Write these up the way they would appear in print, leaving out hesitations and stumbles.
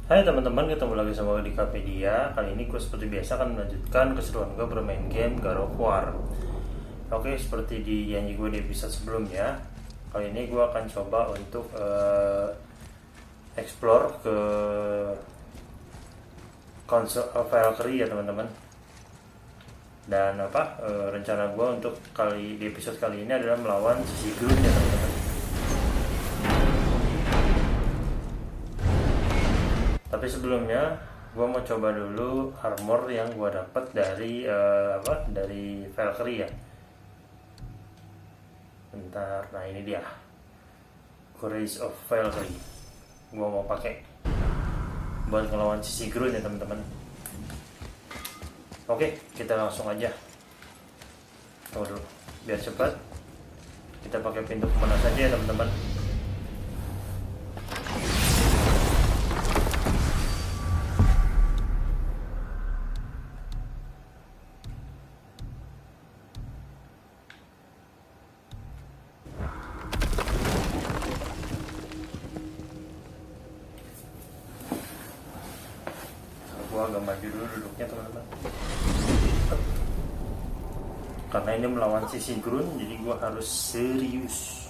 Hai teman-teman, ketemu lagi sama gue di Dhikapedia. Kali ini gue seperti biasa akan melanjutkan keseruan gue bermain game God of War. Oke, seperti di janji gue di episode sebelumnya, kali ini gue akan coba untuk explore ke Queen of Valkerie ya teman-teman. Dan rencana gue untuk di episode kali ini adalah melawan Sigrun ya teman-teman. Tapi sebelumnya gue mau coba dulu armor yang gue dapat dari dari Valkyrie ya. Bentar, nah ini dia Queen of Valkerie. Gue mau pakai buat ngelawan si Sigrun ya teman-teman. Oke, kita langsung aja. Tunggu dulu, biar cepat. Kita pakai pintu kemana saja ya teman-teman. Gua agak maju dulu duduknya teman-teman, karena ini melawan si Sigrun, jadi gua harus serius.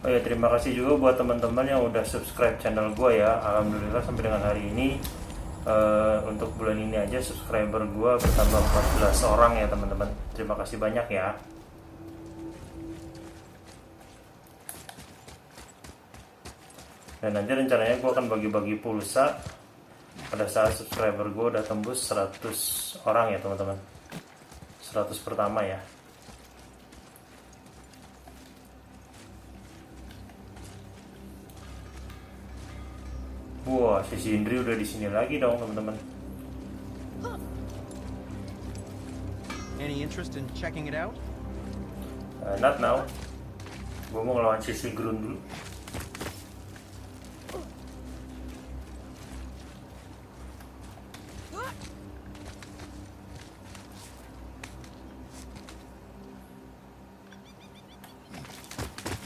Oh ya, terima kasih juga buat teman-teman yang udah subscribe channel gue ya. Alhamdulillah sampai dengan hari ini untuk bulan ini aja subscriber gue bertambah 14 orang ya teman-teman. Terima kasih banyak ya. Dan nanti rencananya gue akan bagi-bagi pulsa pada saat subscriber gue udah tembus 100 orang ya teman-teman. 100 pertama ya. Wah, si Sindri udah di sini lagi dong, teman-teman. Any interest in checking it out? Not now. Gue mau ngelawan si Sigrun dulu.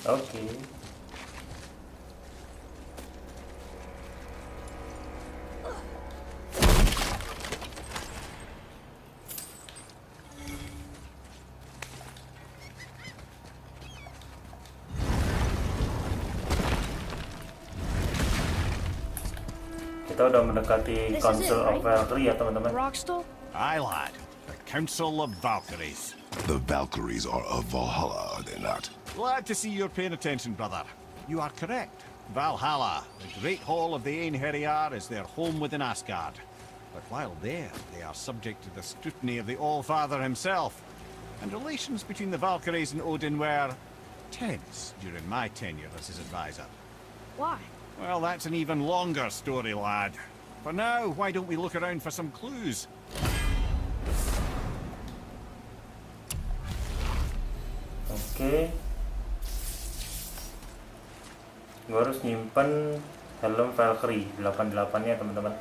Oke. Kita udah mendekati Council of Valkerie ya teman-teman. Aye, lad. The Council of Valkyries. The Valkyries are of Valhalla, are they not? Glad to see you're paying attention, brother. You are correct. Valhalla, the great hall of the Einherjar, is their home within Asgard. But while there, they are subject to the scrutiny of the All-Father himself. And relations between the Valkyries and Odin were tense during my tenure as his advisor. Why? Well, that's an even longer story, lad. For now, why don't we look around for some clues? Oke. Gue harus nyimpen helm Valkyrie 88-nya teman-teman.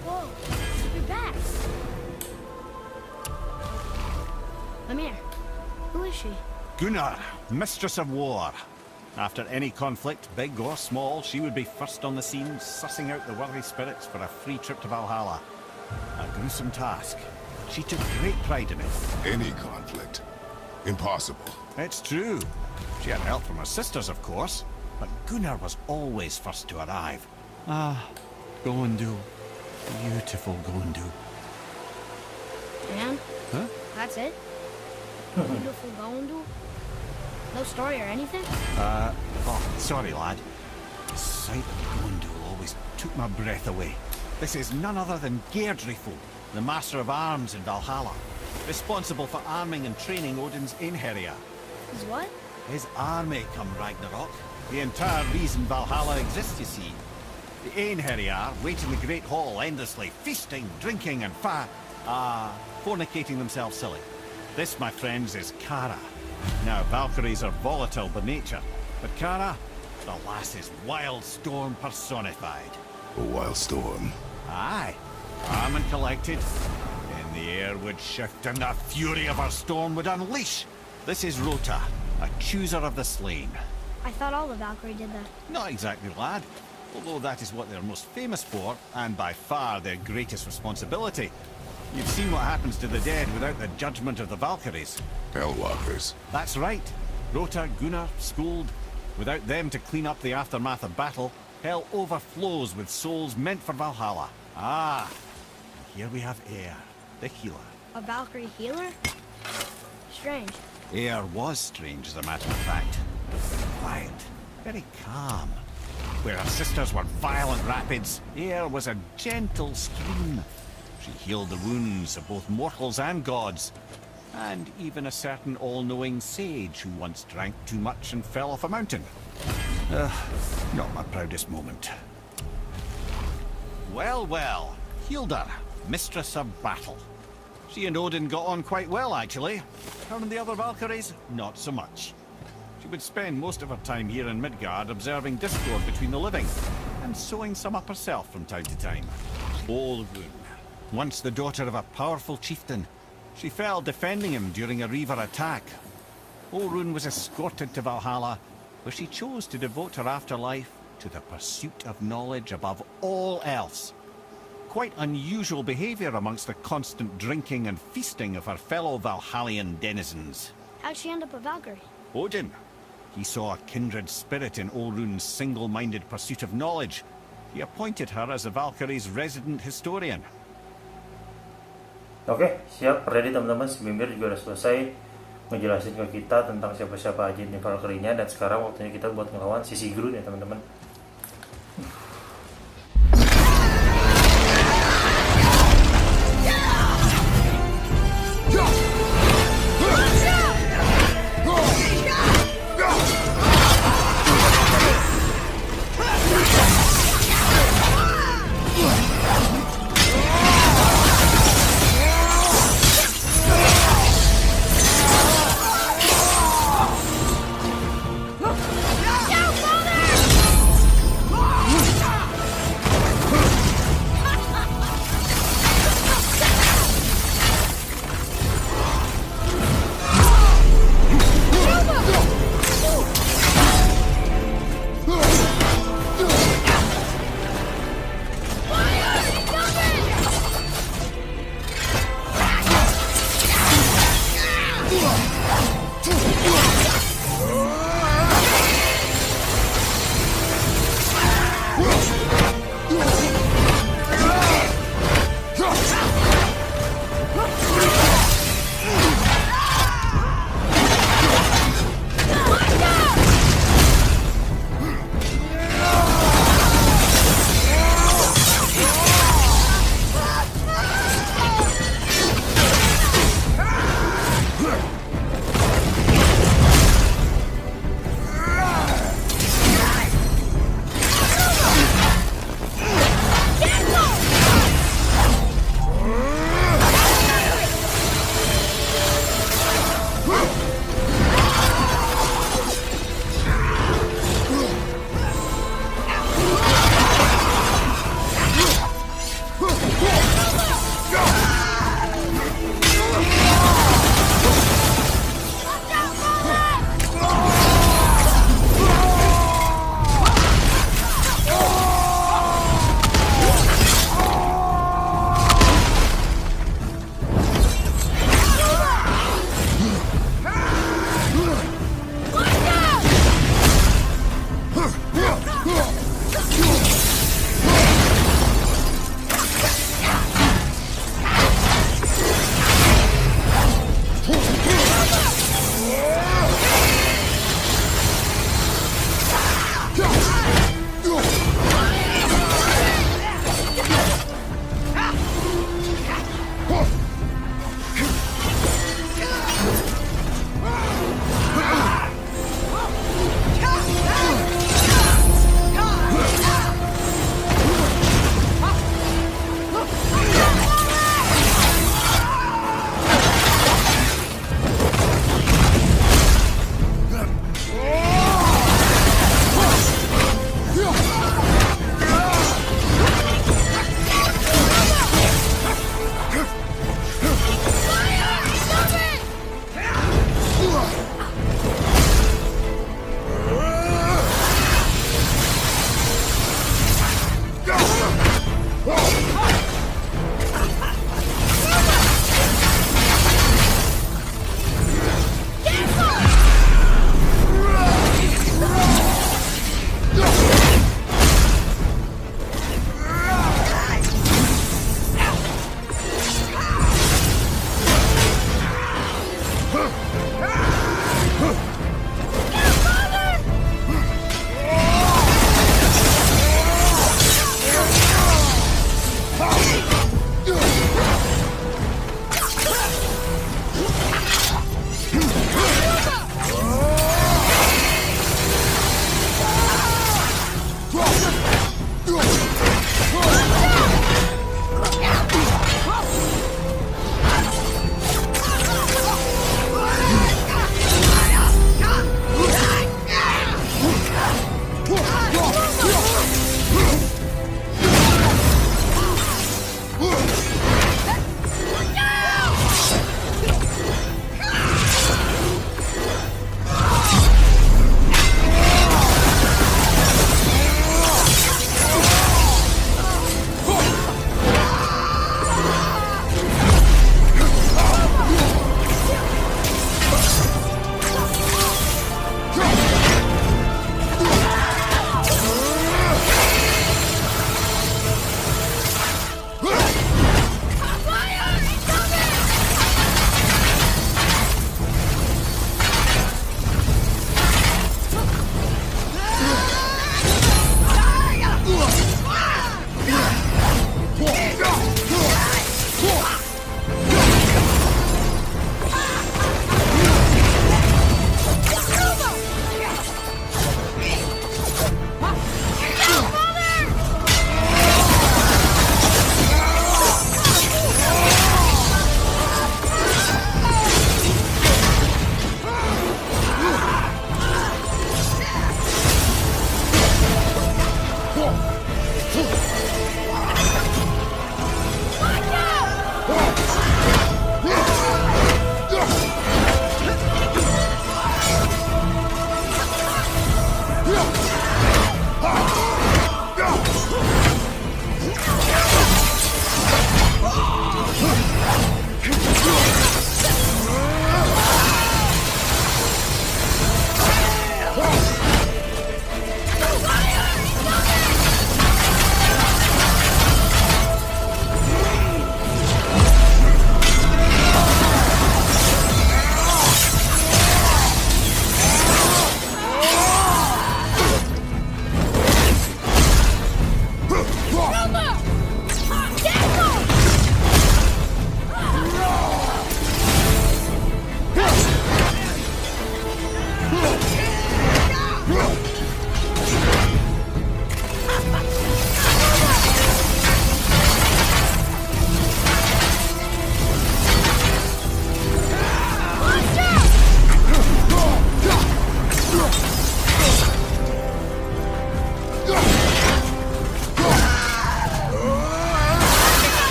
Whoa, you're back. Lemire, who is she? Gunnar, Mistress of War. After any conflict, big or small, she would be first on the scene, sussing out the worthy spirits for a free trip to Valhalla. A gruesome task. She took great pride in it. Any conflict. Impossible. It's true. She had help from her sisters, of course, but Gunnar was always first to arrive. Ah, Gondu. Beautiful Gondu. And? Huh? That's it? Beautiful Gondu? No story or anything? Oh, sorry, lad. The sight of Gondu always took my breath away. This is none other than Geirdrifo, the Master of Arms in Valhalla, responsible for arming and training Odin's Einherjar. Is what? His army come Ragnarok. The entire reason Valhalla exists, you see. The Einherjar wait in the Great Hall endlessly, feasting, drinking, and fornicating themselves silly. This, my friends, is Kara. Now, Valkyries are volatile by nature, but Kara, the lass is wild storm personified. A wild storm. Aye, calm and collected. Then the air would shift and the fury of her storm would unleash. This is Rota, a chooser of the slain. I thought all the Valkyrie did that. Not exactly, lad. Although that is what they're most famous for, and by far their greatest responsibility. You've seen what happens to the dead without the judgment of the Valkyries. Hellwalkers. That's right. Rota, Gunnar, Skuld. Without them to clean up the aftermath of battle, hell overflows with souls meant for Valhalla. Ah, and here we have Eir, the healer. A Valkyrie healer? Strange. Eir was strange, as a matter of fact. Quiet, very calm. Where her sisters were violent rapids, Eir was a gentle stream. She healed the wounds of both mortals and gods, and even a certain all-knowing sage who once drank too much and fell off a mountain. Not my proudest moment. Well, well, Hildr, mistress of battle. She and Odin got on quite well, actually. Her and the other Valkyries, not so much. She would spend most of her time here in Midgard observing discord between the living, and sewing some up herself from time to time. Olrun, once the daughter of a powerful chieftain, she fell defending him during a Reaver attack. Olrun was escorted to Valhalla, where she chose to devote her afterlife to the pursuit of knowledge above all else. Quite unusual behavior amongst the constant drinking and feasting of her fellow Valhallian denizens. How'd she end up a Valkyrie? Odin. He saw a kindred spirit in Olrun's single-minded pursuit of knowledge. He appointed her as the Valkyrie's resident historian. Oke, siap, ready teman-teman. Si Bimir juga udah selesai ngejelasin ke kita tentang siapa-siapa aja nih Valkyrie-nya, dan sekarang waktunya kita buat ngelawan si Sigrun ya teman-teman.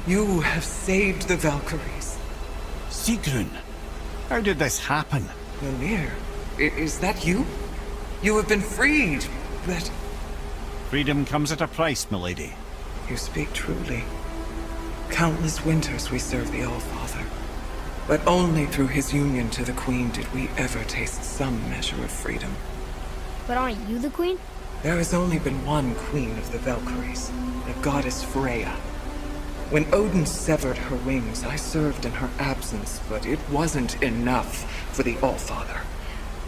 You have saved the Valkyries. Sigrun, how did this happen? Mimir, is that you? You have been freed, but... Freedom comes at a price, milady. You speak truly. Countless winters we serve the All-Father. But only through his union to the Queen did we ever taste some measure of freedom. But aren't you the queen? There has only been one Queen of the Valkyries, the goddess Freya. When Odin severed her wings, I served in her absence, but it wasn't enough for the All-Father.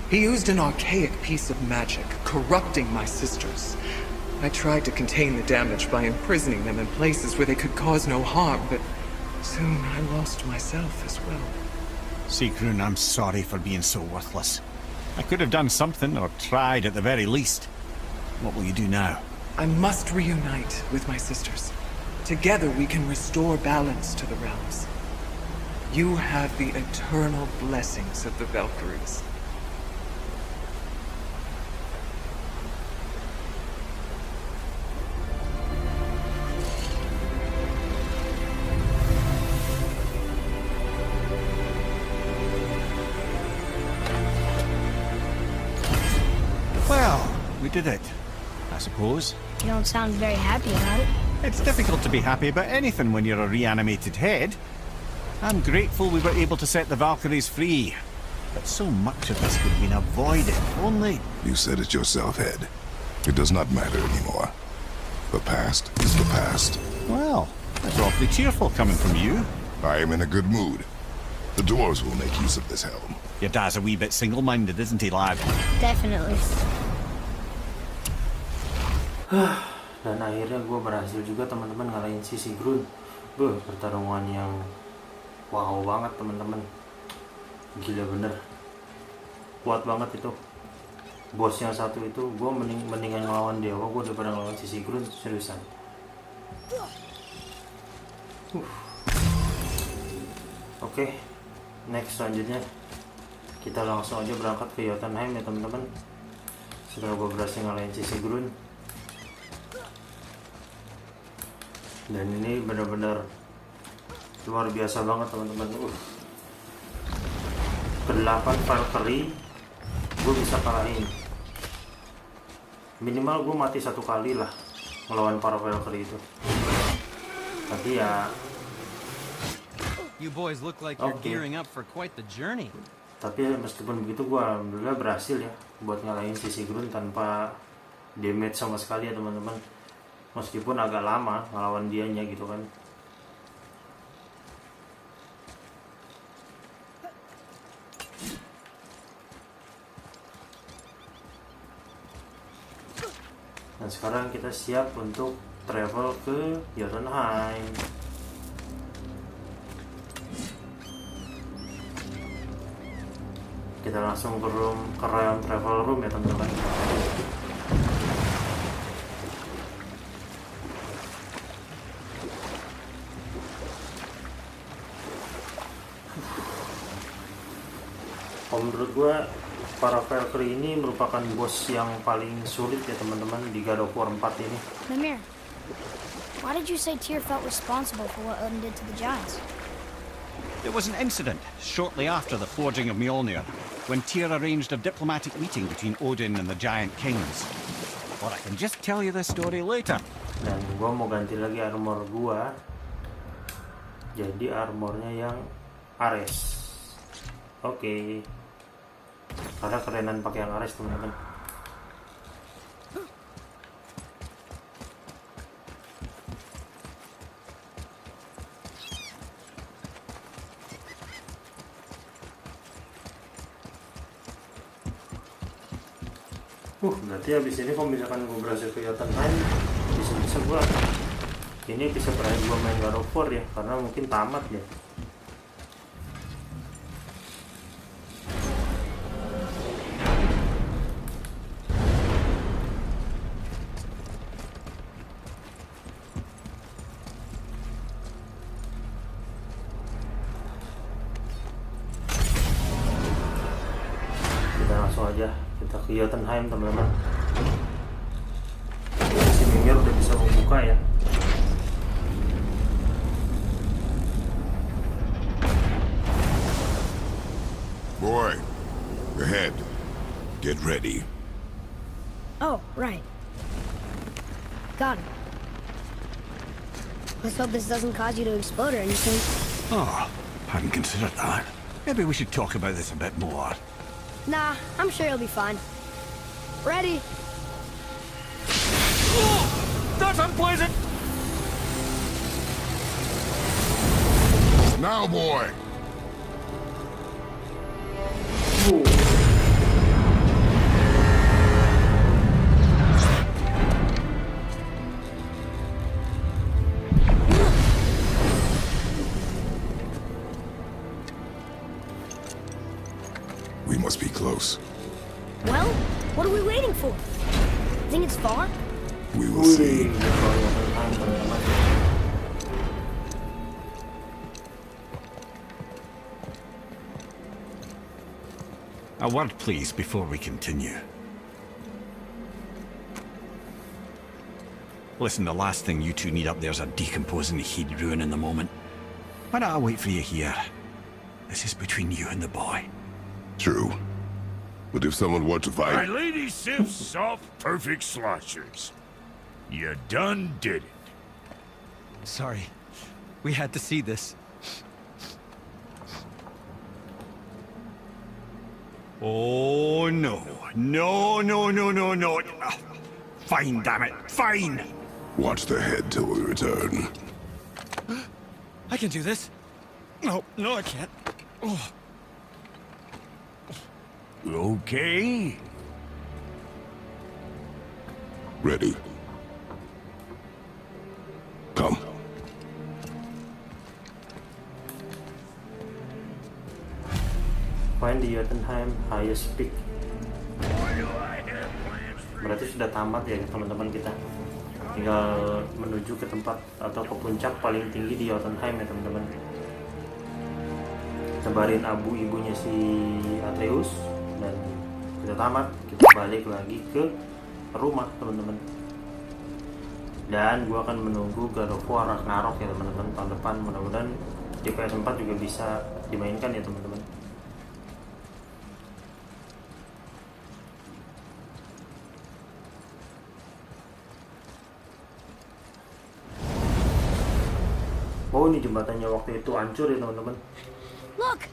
He used an archaic piece of magic, corrupting my sisters. I tried to contain the damage by imprisoning them in places where they could cause no harm, but soon I lost myself as well. Sigrun, I'm sorry for being so worthless. I could have done something, or tried at the very least. What will you do now? I must reunite with my sisters. Together we can restore balance to the realms. You have the eternal blessings of the Valkyries. Well, we did it, I suppose. You don't sound very happy about it. It's difficult to be happy about anything when you're a reanimated head. I'm grateful we were able to set the Valkyries free. But so much of this could have been avoided, only... You said it yourself, Head. It does not matter anymore. The past is the past. Well, that's awfully cheerful coming from you. I am in a good mood. The dwarves will make use of this helm. Your dad's a wee bit single-minded, isn't he, lad? Definitely. Dan akhirnya gue berhasil juga teman-teman ngalahin si Sigrun. Pertarungan yang wow banget teman-teman. Gila bener. Kuat banget itu. Bos yang satu itu gue mendingan ngelawan dewa gue daripada ngelawan si Sigrun, seriusan. Oke, next selanjutnya kita langsung aja berangkat ke Jotunheim ya teman-teman. Setelah gue berhasil ngalahin si Sigrun. Dan ini benar-benar luar biasa banget teman-teman. Ke-8 Valkerie gue bisa kalahin. Minimal gue mati 1 kali lah melawan para Valkerie itu. Tapi ya You boys look like you're gearing up for quite the journey. Tapi meskipun begitu gue alhamdulillah berhasil ya buat ngalahin si Sigrun tanpa damage sama sekali ya teman-teman. Meskipun agak lama ngelawan dianya gitu kan. Dan sekarang kita siap untuk travel ke Jotunheim. Kita langsung ke realm travel room ya teman-teman. Menurut gue para Valkyrie ini merupakan bos yang paling sulit ya teman-teman di God of War 4 ini. Mimir, why did you say Tyr felt responsible for what Odin did to the giants? There was an incident shortly after the forging of Mjolnir, when Tyr arranged a diplomatic meeting between Odin and the giant kings. Or I can just tell you the story later. Dan gue mau ganti lagi armor gue, jadi armornya yang Ares. Oke. Karena kerenan pakai yang Ares teman-teman. Berarti habis ini kalau misalkan gue berhasil ke Jotunheim, bisa gue ini bisa terakhir gue main God of War ya, karena mungkin tamat ya. Kita langsung aja kita ke Jotunheim teman-teman. Si Mimir udah bisa membuka ya. Get ready. Oh, right. Got it. Let's hope this doesn't cause you to explode or anything. Oh, hadn't considered that. Maybe we should talk about this a bit more. Nah, I'm sure you'll be fine. Ready? Oh, that's unpleasant! Now, boy! We must be close. Well, what are we waiting for? Think it's far? We will see. A word, please, before we continue. Listen, the last thing you two need up there's a decomposing he'd ruin in the moment. Why don't I wait for you here? This is between you and the boy. True. But if someone were to My fight... lady sips soft, perfect sloshers. You done did it. Sorry. We had to see this. Oh, no. No, no, no, no, no. Fine, damn it. Fine! Watch the head till we return. I can do this. No, no, I can't. Oh. Okay. Ready. Come. Find the Jotunheim highest peak. Berarti sudah tamat ya teman-teman kita. Tinggal menuju ke tempat atau ke puncak paling tinggi di Jotunheim ya teman-teman. Tebarin abu ibunya si Atreus dan kita tamat. Kita balik lagi ke rumah teman-teman. Dan gua akan menunggu God of War Ragnarok ya teman-teman tahun depan. Mudah-mudahan di PS4 juga bisa dimainkan ya teman-teman. Oh, ini jembatannya waktu itu hancur ya teman-teman. Look!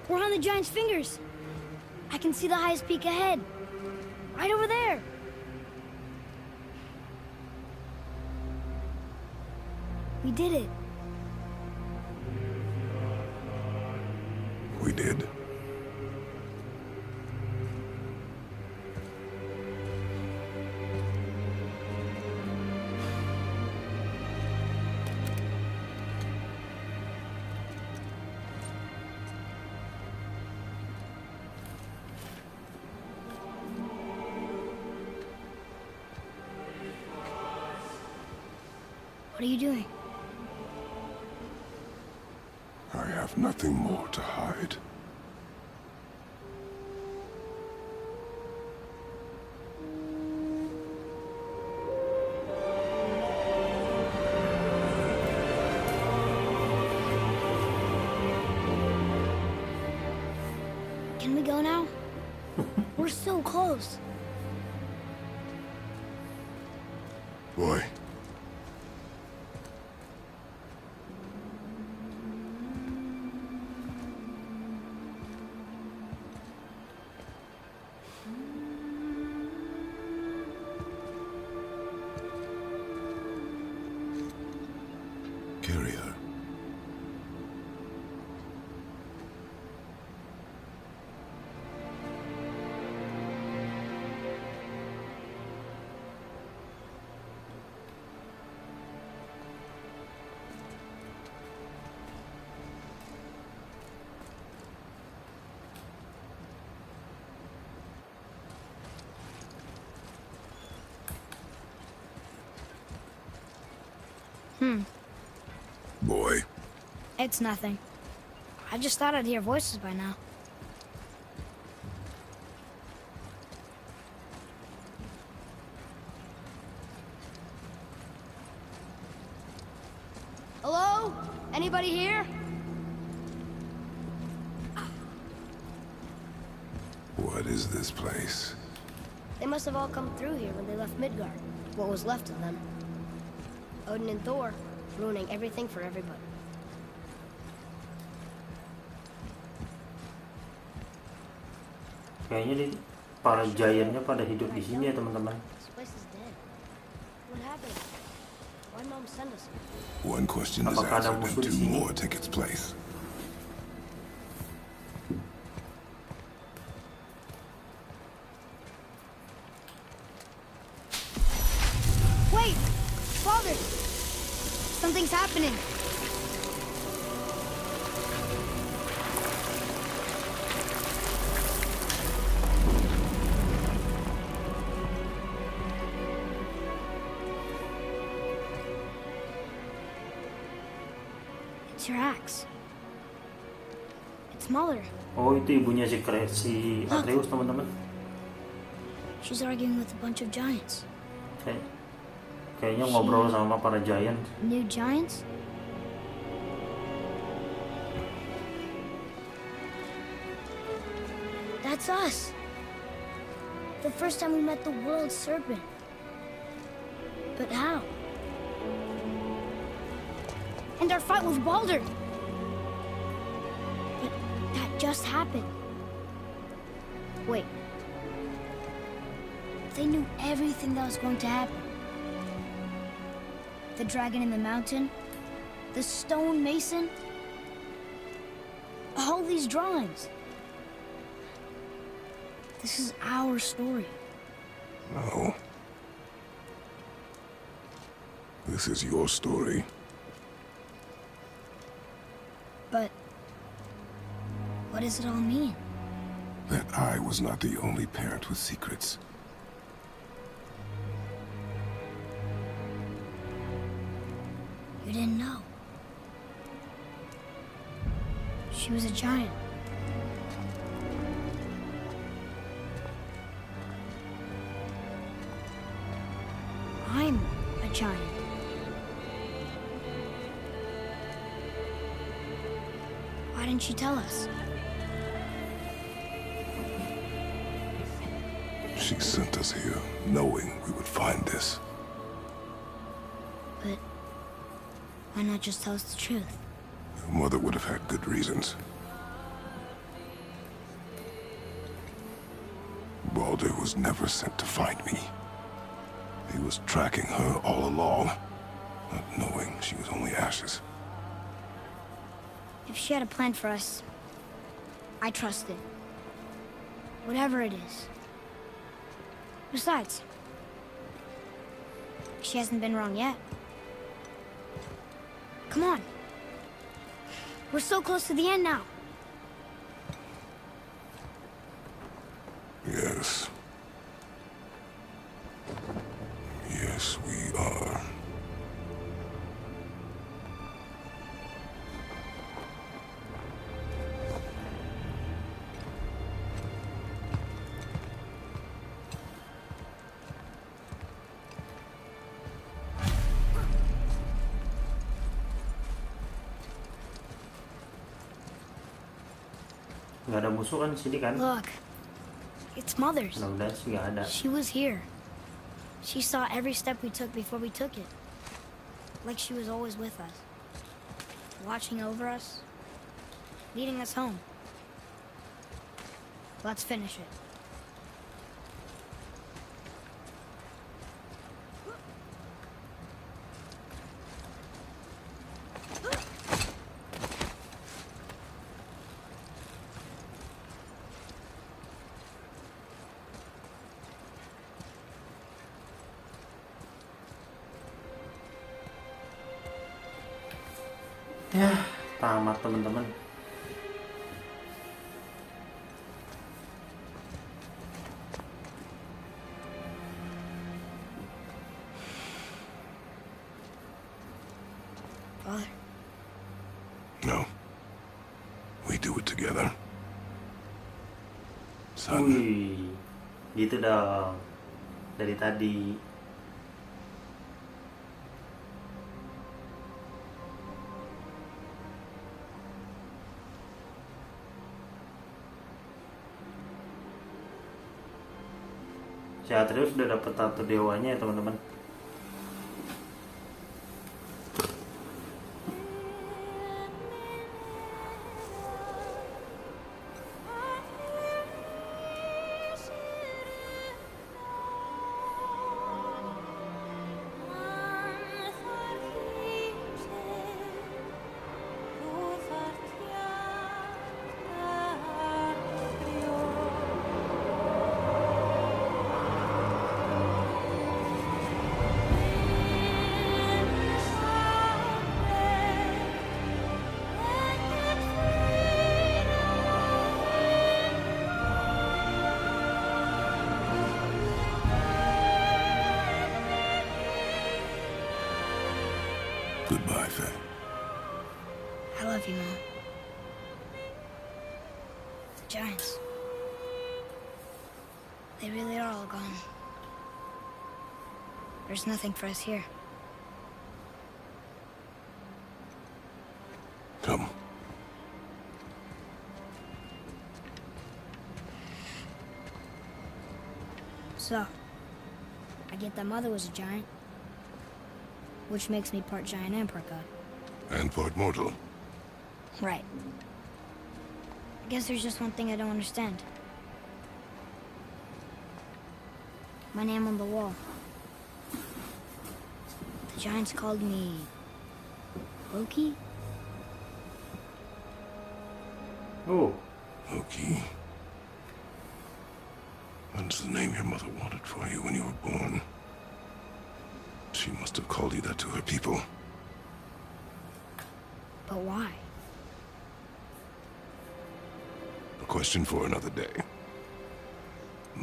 We're on the giant's fingers. I can see the highest peak ahead. Right over there. We did it. We did. What are you doing? I have nothing more to hide. Can we go now? We're so close. Boy. Carry her. Boy. It's nothing. I just thought I'd hear voices by now. Hello? Anybody here? Well. What is this place? They must have all come through here when they left Midgard. What was left of them. Odin and Thor, ruining everything for everybody. Kayaknya para giantnya pada hidup di sini ya teman-teman. This place is dead. What happened? Why Mom send us here? One question is Apakah ada answered musuh and di two sini? more take its place. Wait! Father! Something's happening. It's your axe. It's Mother. Oh, itu ibunya si Atreus teman-teman. She's arguing with a bunch of giants. Kayaknya ngobrol sama para giant. New giants? That's us. The first time we met the world serpent. But how? And our fight with Baldur. But that just happened. Wait. They knew everything that was going to happen. The dragon in the mountain, the stone mason, all these drawings. This is our story. No. This is your story. But what does it all mean? That I was not the only parent with secrets. You didn't know. She was a giant. I'm a giant. Why didn't she tell us? She sent us here, knowing we would find this. But why not just tell us the truth? Your mother would have had good reasons. Baldur was never sent to find me. He was tracking her all along, not knowing she was only ashes. If she had a plan for us, I trust it. Whatever it is. Besides, she hasn't been wrong yet. Come on. We're so close to the end now. Yes. Yes, we are. Nggak ada musuh kan di sini kan? Look. It's Mother's. Mudah-mudahan sih nggak ada. She was here. She saw every step we took before we took it. Like she was always with us. Watching over us. Leading us home. Let's finish it. Ya, tamat teman-teman. Father. No. We do it together. Son. Wih, gitu dong. Dari tadi. Si Atreus udah dapet tato dewanya ya teman-teman. Goodbye, Faye. I love you, Mom. The giants. They really are all gone. There's nothing for us here. Come. So, I get that Mother was a giant, which makes me part giant and part god. And part mortal. Right. I guess there's just one thing I don't understand. My name on the wall. The giants called me... Loki? Oh, Loki. That's the name your mother wanted for you when you were born. She must have called you that to her people. But why? A question for another day.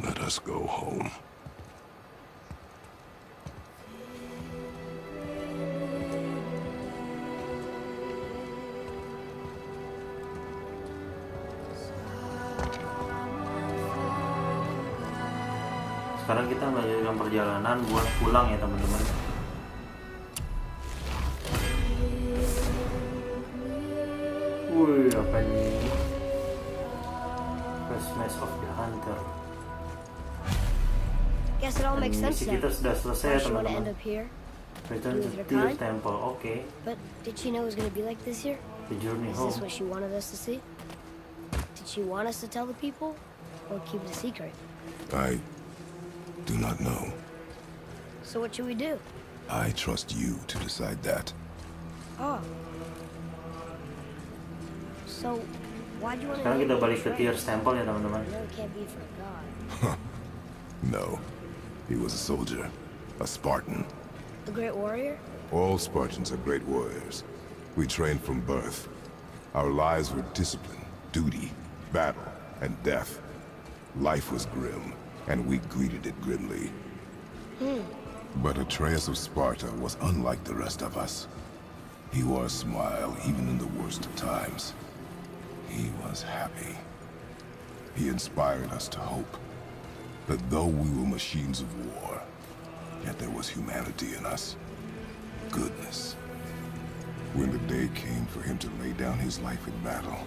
Let us go home. sekarang kita melanjutkan perjalanan buat pulang ya teman-teman. Wih, apa ini? First Mass of the Hunter. Guess it all makes sense Misi kita now. sudah selesai ya Why she wanna end teman-teman. up here? Return to with her Tyr kind? Temple. Okay. But did she know it was gonna be like this here? The journey Is home. this what she wanted us to see? Did she want us to tell the people, or keep it a secret? I do not know. So what should we do? I trust you to decide that. Oh. So, why'd you want to? Sekarang kita balik ke Tyr Temple ya teman-teman. I know it can't be for a god. No. He was a soldier. A Spartan. A great warrior? All Spartans are great warriors. We trained from birth. Our lives were discipline, duty, battle, and death. Life was grim, and we greeted it grimly. But Atreus of Sparta was unlike the rest of us. He wore a smile even in the worst of times. He was happy. He inspired us to hope that though we were machines of war, yet there was humanity in us. Goodness. When the day came for him to lay down his life in battle,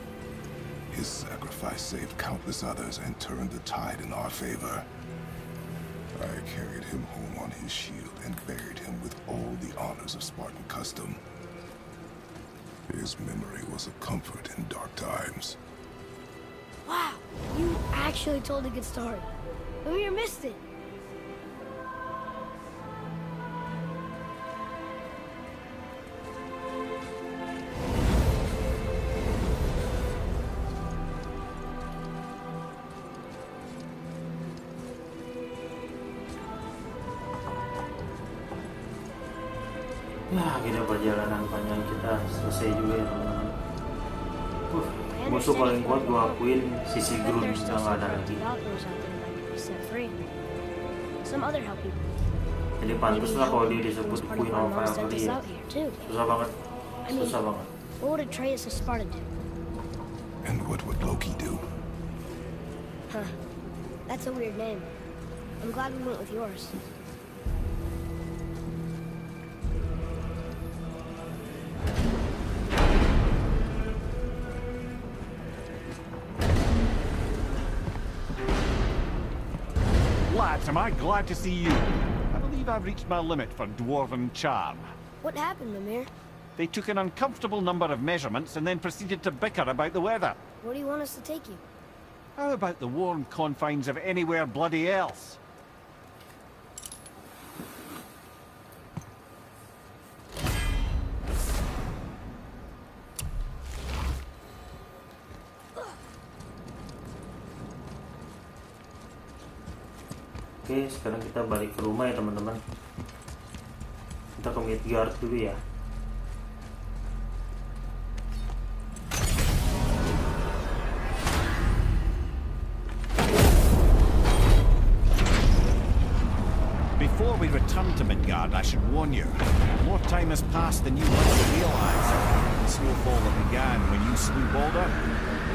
his sacrifice saved countless others and turned the tide in our favor. I carried him home on his shield and buried him with all the honors of Spartan custom. His memory was a comfort in dark times. Wow, you actually told a good story. We missed it. Nah, akhirnya perjalanan panjang kita selesai juga ya teman-teman. Musuh paling kuat gue akuin si Sigrun There's udah still nggak some ada lagi. Valkyries out there that could be set free. Some other help people. Jadi pantas lah kalau dia disebut was part Queen of of why Mom sent us Valkerie. out here too. Susah banget, I mean, susah banget. what would Atreus of Sparta do? And what would Loki do? Huh. That's a weird name. I'm glad we went with yours. Lads, am I glad to see you. I believe I've reached my limit for dwarven charm. What happened, Mimir? They took an uncomfortable number of measurements and then proceeded to bicker about the weather. Where do you want us to take you? How about the warm confines of anywhere bloody else? Oke, sekarang kita balik ke rumah ya teman-teman. Kita ke Midgard dulu ya. Before we return to Midgard, I should warn you. More time has passed than you once realized. The snowfall that began when you slew Balder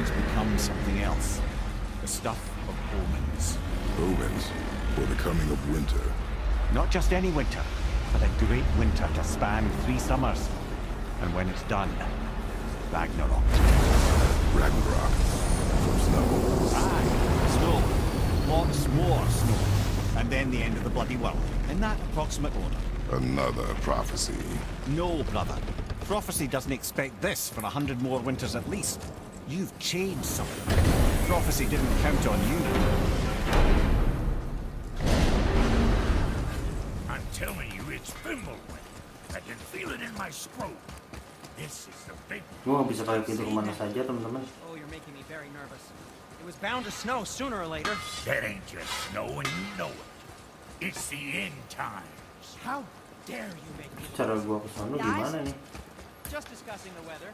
has become something else. The stuff of omens. Omens, for the coming of winter. Not just any winter, but a great winter to span 3 summers. And when it's done, Ragnarok. Ragnarok. From snow. Aye, snow. Lots more snow. And then the end of the bloody world. In that approximate order. Another prophecy. No, brother. Prophecy doesn't expect this for 100 more winters at least. You've changed something. Prophecy didn't count on you. I'm telling you, it's Fimbulwinter. I can feel it in my scrotum. This is the big Gua nggak bisa pakai pintu kemana saja teman-teman. Oh, you're making me very nervous. It was bound to snow sooner or later. That ain't just snow and you know it. It's the end times. How dare you make me... Cara gua ke sana gimana nih? Just discussing the weather.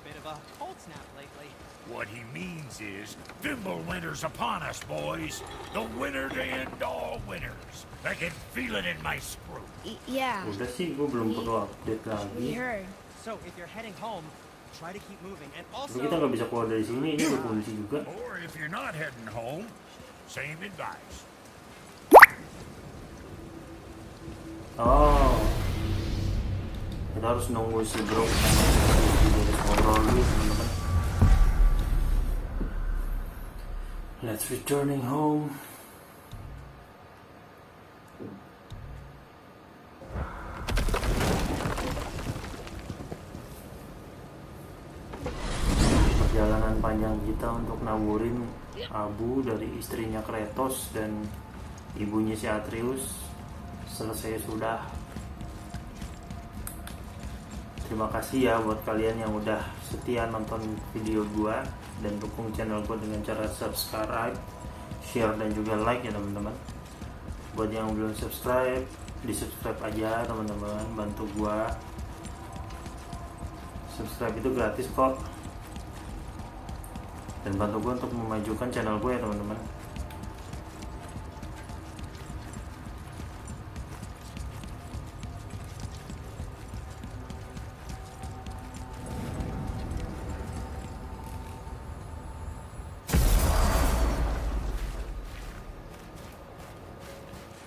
Bit of a cold snap lately. What he means is, Fimbulwinter's upon us, boys. The winter to end all winters. I can feel it in my scrotum. Yeah. Udah sih, gua belum perlu update We lagi. heard. So, if you're heading home, try to keep moving. And Tapi also... kita nggak bisa keluar dari sini, ini udah kunci juga. Or if you're not heading home, same advice. Oh, kita harus nunggu si bro jadi ngobrol dulu teman-teman. Let's returning home. Perjalanan panjang kita untuk naburin abu dari istrinya Kratos dan ibunya si Atreus selesai sudah. Terima kasih ya buat kalian yang udah setia nonton video gua dan dukung channel gua dengan cara subscribe, share dan juga like ya teman-teman. Buat yang belum subscribe, di subscribe aja teman-teman, bantu gua. Subscribe itu gratis kok. Dan bantu gua untuk memajukan channel gua ya teman-teman.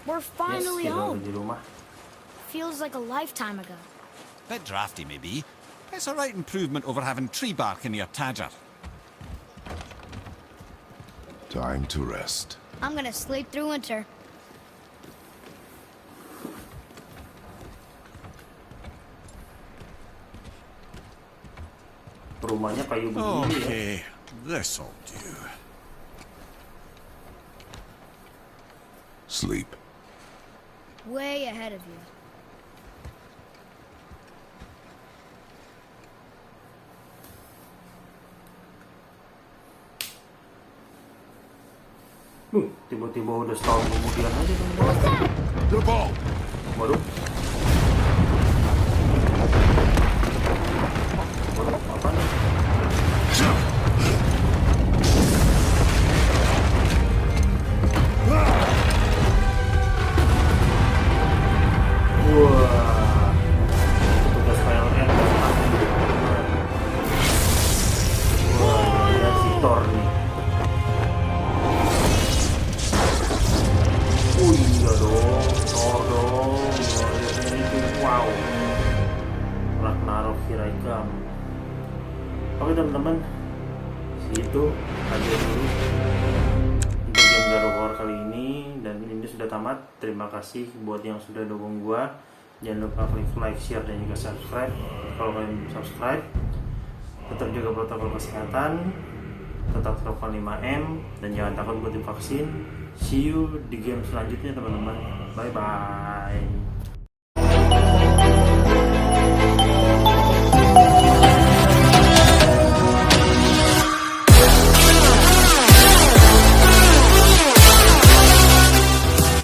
We're finally Yes, kita home. udah di rumah. Feels like a lifetime ago. Bit drafty, maybe. It's a right improvement over having tree bark in your tadger. Time to rest. I'm gonna sleep through winter. Rumahnya kayu begini ya. Okay, this'll do. Sleep. Way ahead of you. Tiba-tiba udah setahun kemudian aja teman-teman. The ball! Waduh. Waduh, apa nih? Wah. Tugas PLN. Wah, ada si Thor nih. Iya dong, Thor dong. Lihatnya itu, wow. Ragnarok Here I Come. Oke teman-teman, segitu aja dulu untuk game Garo Horror kali ini, dan ini sudah tamat. Terima kasih buat yang sudah dukung gua. Jangan lupa klik like, share, dan juga subscribe kalau kalian belum subscribe. Tetap jaga protokol kesehatan, tetap telepon 5M, dan jangan takut buat divaksin. See you di game selanjutnya teman-teman. Bye bye.